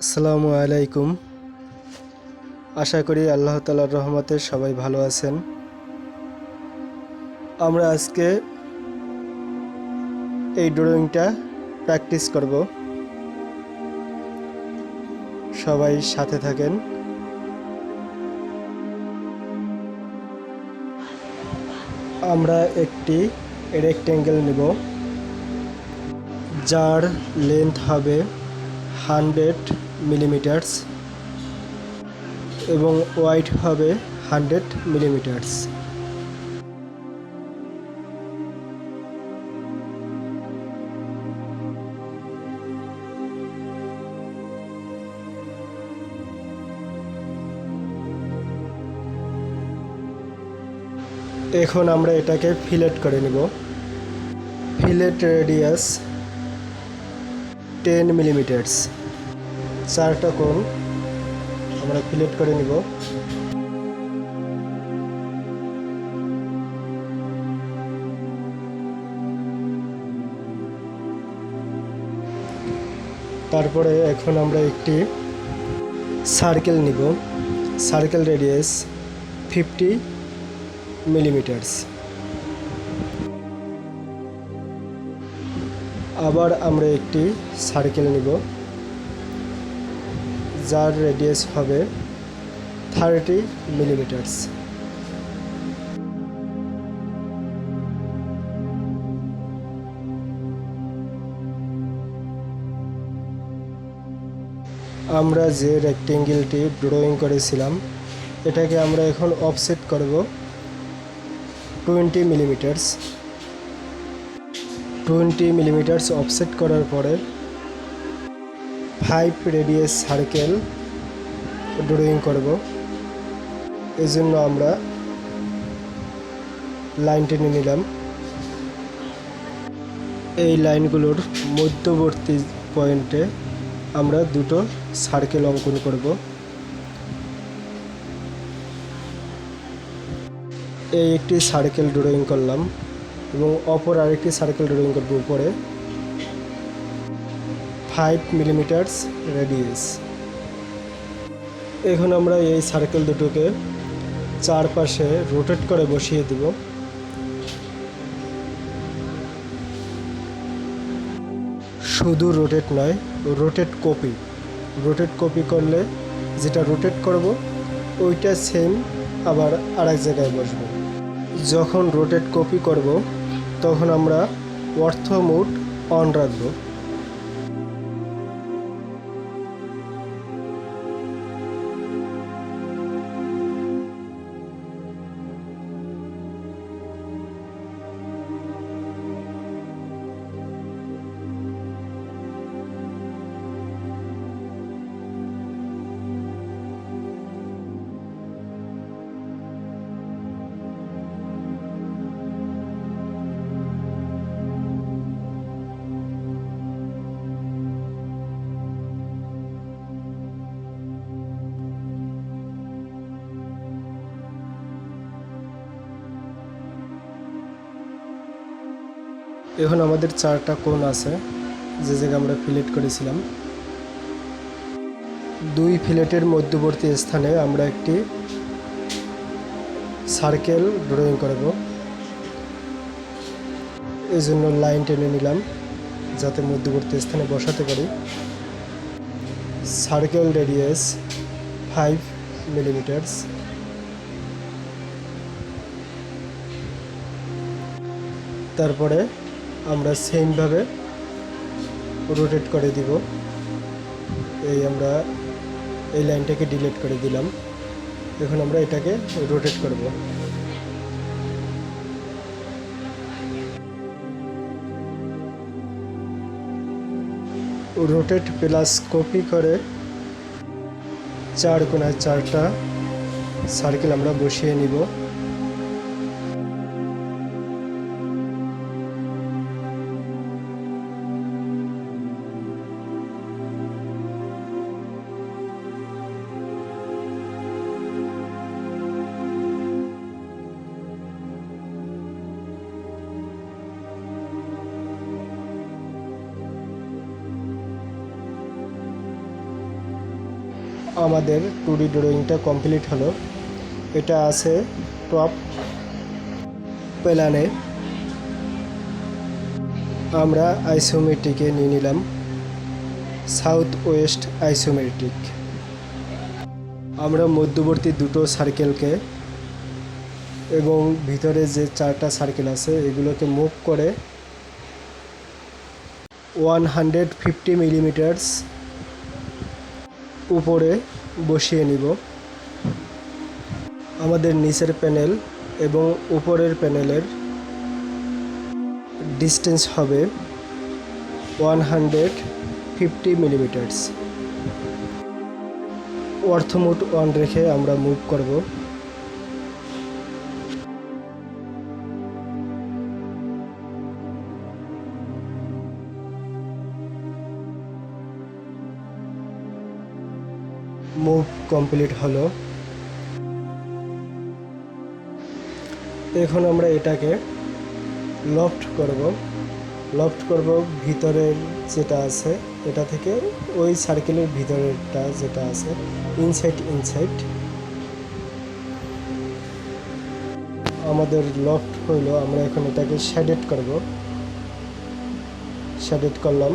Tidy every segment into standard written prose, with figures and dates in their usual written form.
আসসালামু আলাইকুম। আশা করি আল্লাহ তাআলার রহমতে সবাই ভালো আছেন। আমরা আজকে এই ড্রয়িংটা প্র্যাকটিস করব। সবাই সাথে থাকেন। আমরা একটি রেক্ট্যাঙ্গেল নেব, যার লেন্থ হবে 100 মিলিমিটারস এবং ওয়াইড হবে 100 মিলিমিটারস। এখন আমরা এটাকে ফিলেট করে নেব। Fillet radius 10 মিলিমিটারস। চারটা কোণ আমরা ফিলেট করে নিব। তারপরে এখন আমরা একটি সার্কেল নিব। Circle radius 50 মিলিমিটারস। আবার আমরা একটি সার্কেল নিব, যার রেডিয়াস হবে 30 মিলিমিটারস। আমরা যে রেক্ট্যাঙ্গেলটি ড্রয়িং করেছিলাম, এটাকে আমরা এখন অফসেট করব 20 মিলিমিটারস। 20 মিলিমিটারস অফসেট করার পরে 5 রেডিয়াস সার্কেল ড্রয়িং করব। এজন্য আমরা লাইন টেনে নিলাম। এই লাইনগুলোর মধ্যবর্তী পয়েন্টে আমরা দুটো সার্কেল অঙ্কন করব। এই একটি সার্কেল ড্রয়িং করলাম এবং অপর আরেকটি সার্কেল ড্রয়িং করব উপরে 5 মিলিমিটারস রেডিয়াস। এখন আমরা এই সার্কেল দুটোকে চারপাশে রোটেট করে বসিয়ে দেব। শুধু রোটেট নয়, রোটেট কপি। রোটেট কপি করলে যেটা রোটেট করব ওইটা সেম আবার আরেক জায়গায় বসবে। যখন রোটেট কপি করব তখন আমরা অর্থ মোড অন রাখব। এখন আমাদের চারটা কোণ আছে, যে জায়গায় আমরা ফিলেট করেছিলাম। দুই ফিলেটের মধ্যবর্তী স্থানে আমরা একটি সার্কেল ড্রয়িং করব। এই জন্য লাইন টেনে নিলাম যাতে মধ্যবর্তী স্থানে বসাতে পারি। Circle radius 5 মিলিমিটারস। তারপরে আমরা সেমভাবে রোটেট করে দিব। আমরা এই লাইনটাকে ডিলিট করে দিলাম। এখন আমরা এটাকে রোটেট করব। রোটেট প্লাস কপি করে 4 কোণায় 4টা সার্কেল আমরা বসিয়ে নিব। আমাদের 2D ড্রয়িংটা কমপ্লিট হলো। এটা আছে টপ প্ল্যানে। আমরা আইসোমেট্রিকে নিয়ে নিলাম সাউথ ওয়েস্ট আইসোমেট্রিক। আমরা মধ্যবর্তী দুটো সার্কেলকে এবং ভিতরে যে 4টা সার্কেল আছে এগুলোকে মুভ করে 150 মিলিমিটারস উপরে বসিয়ে নিব। আমাদের নিচের প্যানেল এবং উপরের প্যানেলের ডিস্টেন্স হবে 150 মিলিমিটারস। অর্থমোট 1 রেখে আমরা মুভ করব। মুভ কমপ্লিট হলো। এখন আমরা এটাকে লফট করব ভিতরের যেটা আছে এটা থেকে ওই সার্কেলের ভিতরেরটা যেটা আছে ইনসাইড আমাদের লফট হইলো। আমরা এখন এটাকে শ্যাডেড করলাম।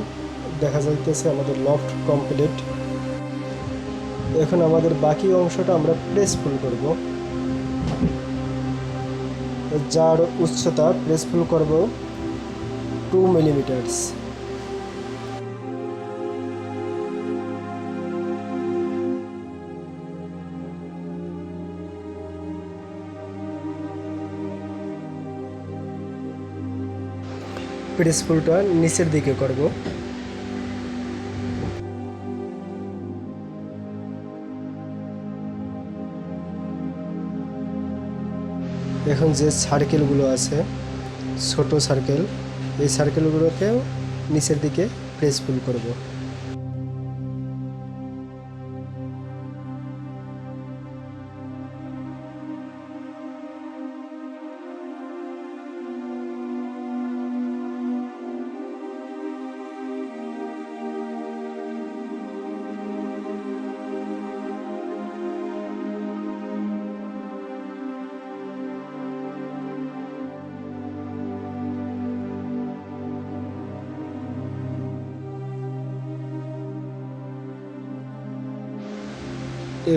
দেখা যাইতেছে আমাদের লফট কমপ্লিট। এখন আমাদের বাকি অংশটা আমরা প্রেসফুল করব, যার উচ্চতা প্রেসফুল করব 2 মিলিমিটারস। প্রেসফুলটা নিচের দিকে করব। এখন যে সার্কেলগুলো আছে ছোট সার্কেল, এই সার্কেলগুলোকেও নিচের দিকে প্রেসফুল করব।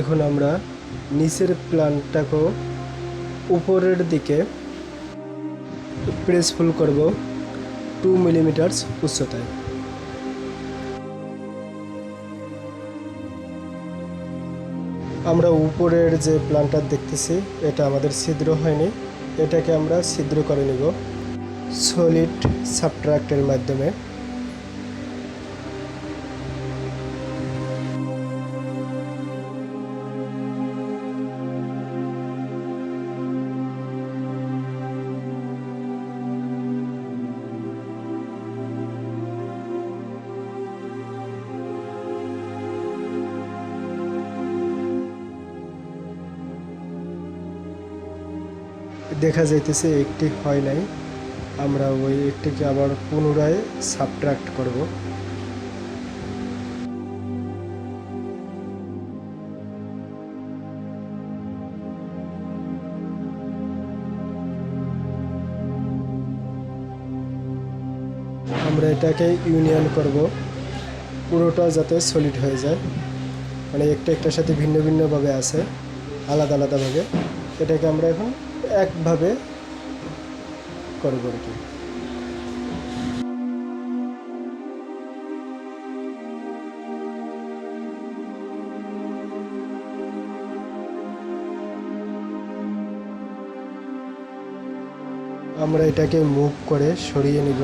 এখন আমরা নিচের প্ল্যানটাকেও উপরের দিকে প্রেসফুল করব 2 মিলিমিটারস উচ্চতায়। আমরা উপরের যে প্ল্যানটা দেখতেছি এটা আমাদের ছিদ্র হয়নি, এটাকে আমরা ছিদ্র করে নিব সলিড সাবট্রাক্টের মাধ্যমে। দেখা যাইতেছে একটি হয় নাই, আমরা ওই একটিকে আবার পুনরায় সাবট্রাক্ট করব। আমরা এটাকে ইউনিয়ন করব পুরোটা যাতে সলিড হয়ে যায়, মানে একটার সাথে ভিন্ন ভিন্নভাবে আছে, আলাদা আলাদাভাবে। এটাকে আমরা এখন একভাবে করব আর কি। আমরা এটাকে মুভ করে সরিয়ে নিব।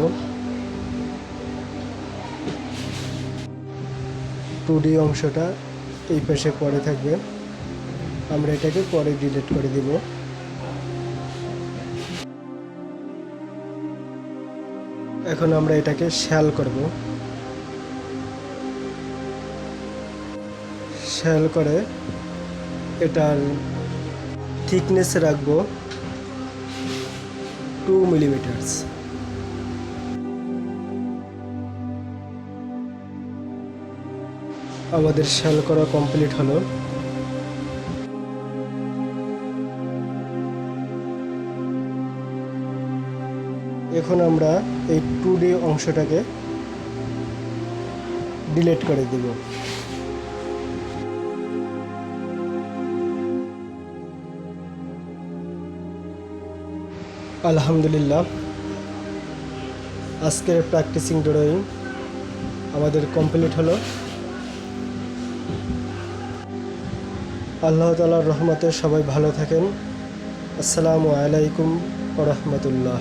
2D অংশটা এই পাশে পড়ে থাকবে, আমরা এটাকে পরে ডিলিট করে দিব। এখন আমরা এটাকে শ্যাল করব। শ্যাল করে এটার থিকনেস রাখবো 2 মিলিমিটারস। আমাদের শ্যাল করা কমপ্লিট হলো। এখন আমরা এই 2D অংশটাকে ডিলিট করে দেব। আলহামদুলিল্লাহ, আজকের প্র্যাকটিসিং ড্রয়িং আমাদের কমপ্লিট হলো। আল্লাহ তাআলার রহমতে সবাই ভালো থাকেন। আসসালামু আলাইকুম ওয়া রাহমাতুল্লাহ।